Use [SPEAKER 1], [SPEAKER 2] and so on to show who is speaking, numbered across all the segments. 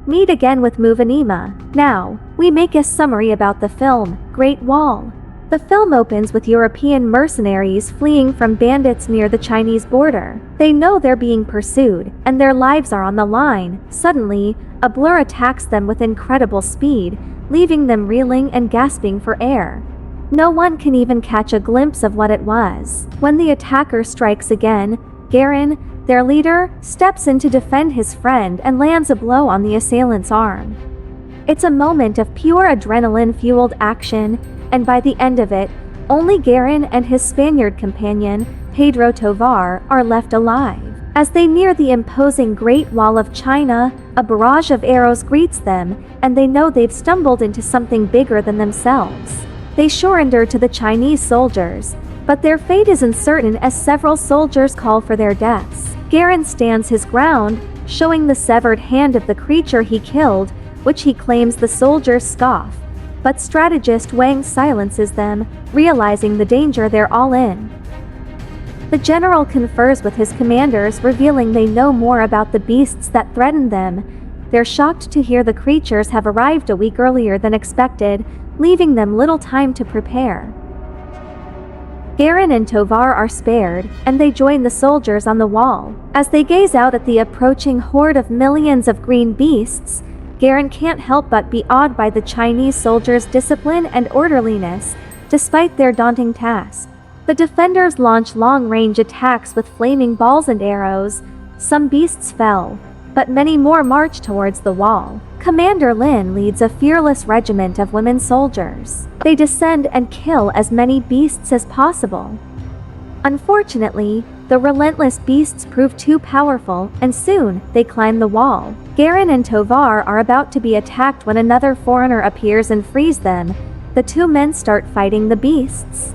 [SPEAKER 1] Meet again with MOVINEMA. Now, we make a summary about the film, Great Wall. The film opens with European mercenaries fleeing from bandits near the Chinese border. They know they're being pursued, and their lives are on the line. Suddenly, a blur attacks them with incredible speed, leaving them reeling and gasping for air. No one can even catch a glimpse of what it was. When the attacker strikes again, Garen, their leader, steps in to defend his friend and lands a blow on the assailant's arm. It's a moment of pure adrenaline-fueled action, and by the end of it, only Garen and his Spaniard companion, Pedro Tovar, are left alive. As they near the imposing Great Wall of China, a barrage of arrows greets them, and they know they've stumbled into something bigger than themselves. They surrender to the Chinese soldiers, but their fate is uncertain as several soldiers call for their deaths. Garen stands his ground, showing the severed hand of the creature he killed, which he claims the soldiers scoff. But strategist Wang silences them, realizing the danger they're all in. The general confers with his commanders, revealing they know more about the beasts that threaten them. They're shocked to hear the creatures have arrived a week earlier than expected, leaving them little time to prepare. Garen and Tovar are spared, and they join the soldiers on the wall. As they gaze out at the approaching horde of millions of green beasts, Garen can't help but be awed by the Chinese soldiers' discipline and orderliness, despite their daunting task. The defenders launch long-range attacks with flaming balls and arrows. Some beasts fell, but many more march towards the wall. Commander Lin leads a fearless regiment of women soldiers. They descend and kill as many beasts as possible. Unfortunately, the relentless beasts prove too powerful, and soon, they climb the wall. Garen and Tovar are about to be attacked when another foreigner appears and frees them. The two men start fighting the beasts.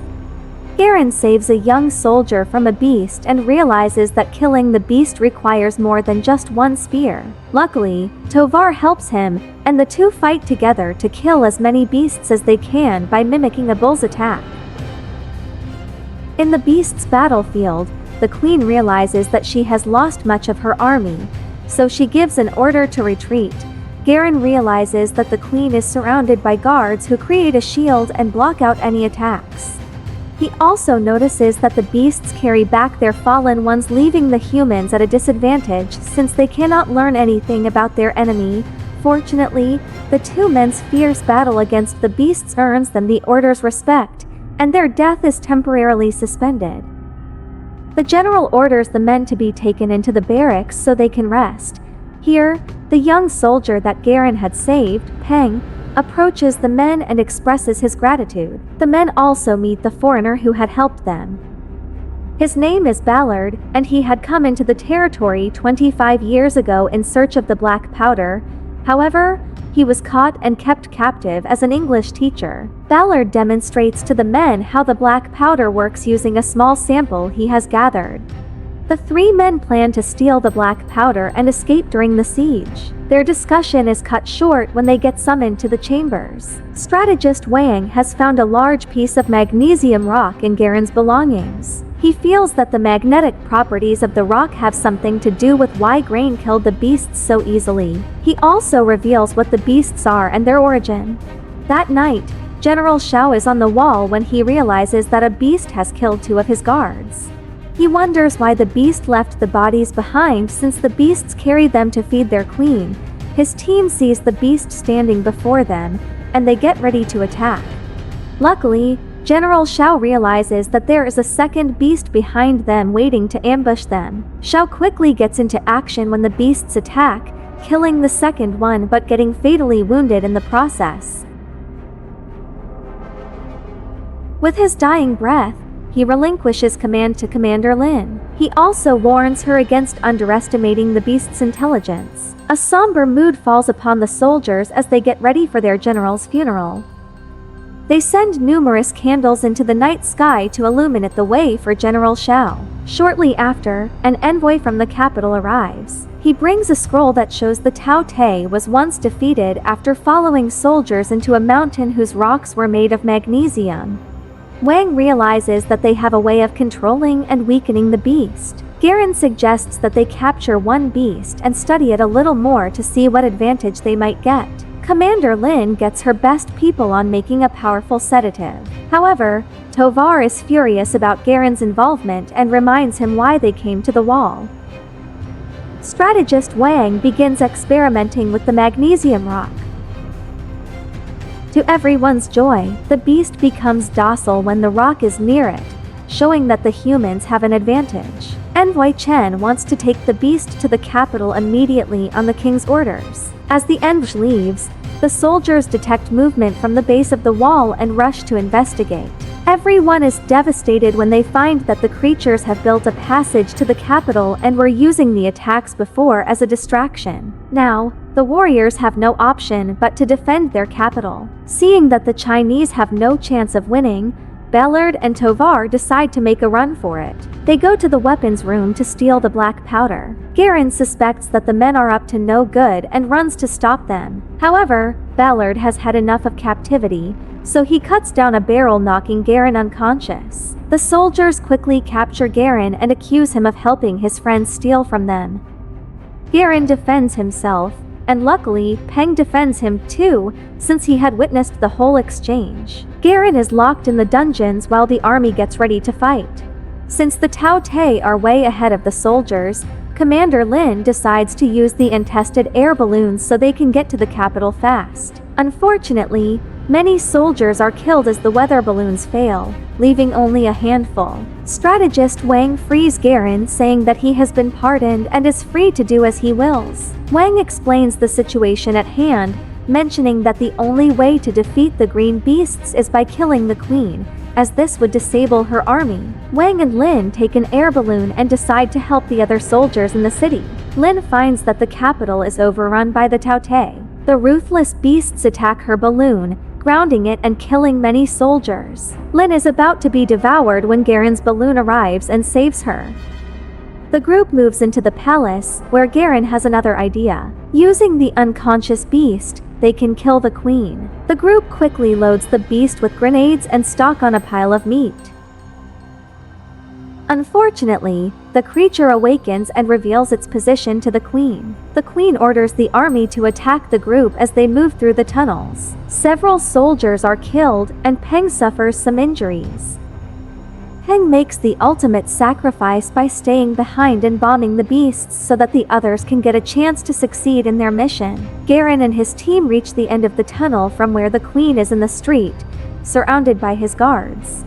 [SPEAKER 1] Garen saves a young soldier from a beast and realizes that killing the beast requires more than just one spear. Luckily, Tovar helps him, and the two fight together to kill as many beasts as they can by mimicking a bull's attack. In the beast's battlefield, the queen realizes that she has lost much of her army, so she gives an order to retreat. Garen realizes that the queen is surrounded by guards who create a shield and block out any attacks. He also notices that the beasts carry back their fallen ones, leaving the humans at a disadvantage since they cannot learn anything about their enemy. Fortunately, the two men's fierce battle against the beasts earns them the order's respect, and their death is temporarily suspended. The general orders the men to be taken into the barracks so they can rest. Here, the young soldier that Garen had saved, Peng, approaches the men and expresses his gratitude. The men also meet the foreigner who had helped them. His name is Ballard, and he had come into the territory 25 years ago in search of the black powder. However, he was caught and kept captive as an English teacher. Ballard demonstrates to the men how the black powder works using a small sample he has gathered. The three men plan to steal the black powder and escape during the siege. Their discussion is cut short when they get summoned to the chambers. Strategist Wang has found a large piece of magnesium rock in Garen's belongings. He feels that the magnetic properties of the rock have something to do with why Garen killed the beasts so easily. He also reveals what the beasts are and their origin. That night, General Shao is on the wall when he realizes that a beast has killed two of his guards. He wonders why the beast left the bodies behind since the beasts carried them to feed their queen. His team sees the beast standing before them, and they get ready to attack. Luckily, General Shao realizes that there is a second beast behind them waiting to ambush them. Shao quickly gets into action when the beasts attack, killing the second one but getting fatally wounded in the process. With his dying breath, he relinquishes command to Commander Lin. He also warns her against underestimating the beast's intelligence. A somber mood falls upon the soldiers as they get ready for their general's funeral. They send numerous candles into the night sky to illuminate the way for General Shao. Shortly after, an envoy from the capital arrives. He brings a scroll that shows the Tao Te was once defeated after following soldiers into a mountain whose rocks were made of magnesium. Wang realizes that they have a way of controlling and weakening the beast. Garen suggests that they capture one beast and study it a little more to see what advantage they might get. Commander Lin gets her best people on making a powerful sedative. However, Tovar is furious about Garen's involvement and reminds him why they came to the wall. Strategist Wang begins experimenting with the magnesium rock. To everyone's joy, the beast becomes docile when the rock is near it, showing that the humans have an advantage. Envoy Chen wants to take the beast to the capital immediately on the king's orders. As the envoy leaves, the soldiers detect movement from the base of the wall and rush to investigate. Everyone is devastated when they find that the creatures have built a passage to the capital and were using the attacks before as a distraction. Now, the warriors have no option but to defend their capital. Seeing that the Chinese have no chance of winning, Ballard and Tovar decide to make a run for it. They go to the weapons room to steal the black powder. Garen suspects that the men are up to no good and runs to stop them. However, Ballard has had enough of captivity, so he cuts down a barrel, knocking Garen unconscious. The soldiers quickly capture Garen and accuse him of helping his friends steal from them. Garen defends himself, and luckily, Peng defends him too, since he had witnessed the whole exchange. Garen is locked in the dungeons while the army gets ready to fight. Since the Tao Te are way ahead of the soldiers, Commander Lin decides to use the untested air balloons so they can get to the capital fast. Unfortunately, many soldiers are killed as the weather balloons fail, leaving only a handful. Strategist Wang frees Garen, saying that he has been pardoned and is free to do as he wills. Wang explains the situation at hand, mentioning that the only way to defeat the green beasts is by killing the queen, as this would disable her army. Wang and Lin take an air balloon and decide to help the other soldiers in the city. Lin finds that the capital is overrun by the Tao Te. The ruthless beasts attack her balloon, grounding it and killing many soldiers. Lin is about to be devoured when Garen's balloon arrives and saves her. The group moves into the palace, where Garen has another idea. Using the unconscious beast, they can kill the queen. The group quickly loads the beast with grenades and stalk on a pile of meat. Unfortunately, the creature awakens and reveals its position to the queen. The queen orders the army to attack the group as they move through the tunnels. Several soldiers are killed, and Peng suffers some injuries. Peng makes the ultimate sacrifice by staying behind and bombing the beasts so that the others can get a chance to succeed in their mission. Garen and his team reach the end of the tunnel from where the queen is in the street, surrounded by his guards.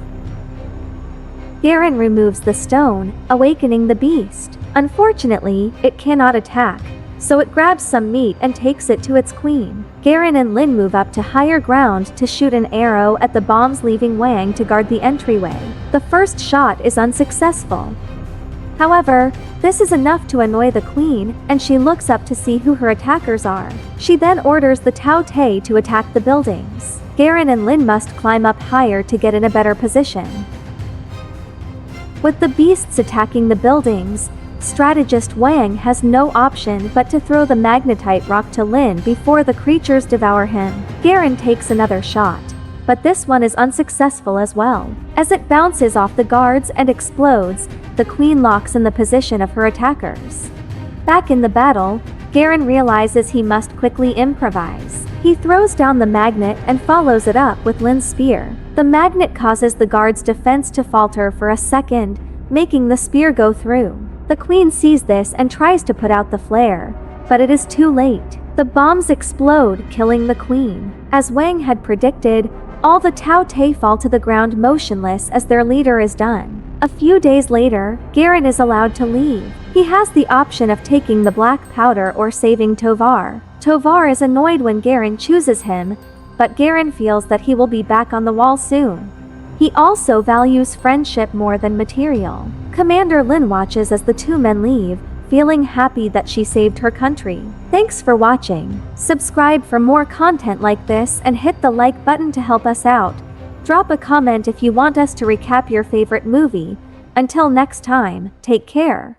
[SPEAKER 1] Garen removes the stone, awakening the beast. Unfortunately, it cannot attack, so it grabs some meat and takes it to its queen. Garen and Lin move up to higher ground to shoot an arrow at the bombs, leaving Wang to guard the entryway. The first shot is unsuccessful. However, this is enough to annoy the queen, and she looks up to see who her attackers are. She then orders the Tao Te to attack the buildings. Garen and Lin must climb up higher to get in a better position. With the beasts attacking the buildings, strategist Wang has no option but to throw the magnetite rock to Lin before the creatures devour him. Garen takes another shot, but this one is unsuccessful as well. As it bounces off the guards and explodes, the queen locks in the position of her attackers. Back in the battle, Garen realizes he must quickly improvise. He throws down the magnet and follows it up with Lin's spear. The magnet causes the guards' defense to falter for a second, making the spear go through. The queen sees this and tries to put out the flare, but it is too late. The bombs explode, killing the queen. As Wang had predicted, all the Tao Te fall to the ground motionless as their leader is done. A few days later, Garen is allowed to leave. He has the option of taking the black powder or saving Tovar. Tovar is annoyed when Garen chooses him, but Garen feels that he will be back on the wall soon. He also values friendship more than material. Commander Lin watches as the two men leave, feeling happy that she saved her country. Thanks for watching. Subscribe for more content like this and hit the like button to help us out. Drop a comment if you want us to recap your favorite movie. Until next time, take care.